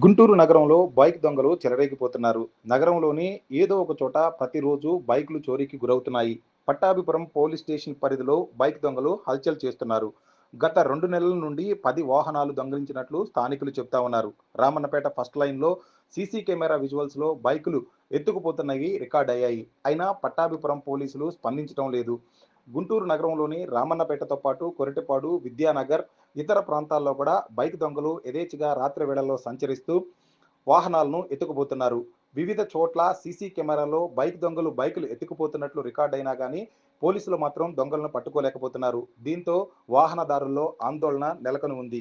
గుంటూరు నగరంలో బైక్ దొంగలు చెలరేగిపోతున్నారు. నగరంలోని ఏదో ఒక చోట ప్రతిరోజు బైకులు చోరీకి గురవుతున్నాయి. పట్టాభిపురం పోలీస్ స్టేషన్ పరిధిలో బైక్ దొంగలు హల్చల్ చేస్తున్నారు. గత 2 నెలల నుండి 10 వాహనాలు దొంగిలించినట్లు స్థానికులు చెప్తా ఉన్నారు. రామన్నపేట ఫస్ట్ లైన్‌లో సీసీ కెమెరా విజువల్స్‌లో బైకులు ఎత్తుకుపోతున్నవి రికార్డయ్యాయి. అయినా పట్టాభిపురం పోలీసులు స్పందించడం లేదు. గుంటూరు నగరంలోని రామన్నపేటతో పాటు కొరటపాడు, విద్యానగర్, ఇతర ప్రాంతాల్లో కూడా బైక్ దొంగలు యథేచ్ఛగా రాత్రి వేళల్లో సంచరిస్తూ వాహనాలను ఎత్తుకుపోతున్నారు. వివిధ చోట్ల సీసీ కెమెరాలో బైక్ దొంగలు బైకులు ఎత్తుకుపోతున్నట్లు రికార్డ్ అయినా గానీ, పోలీసులు మాత్రం దొంగలను పట్టుకోలేకపోతున్నారు. దీంతో వాహనదారుల్లో ఆందోళన నెలకొని ఉంది.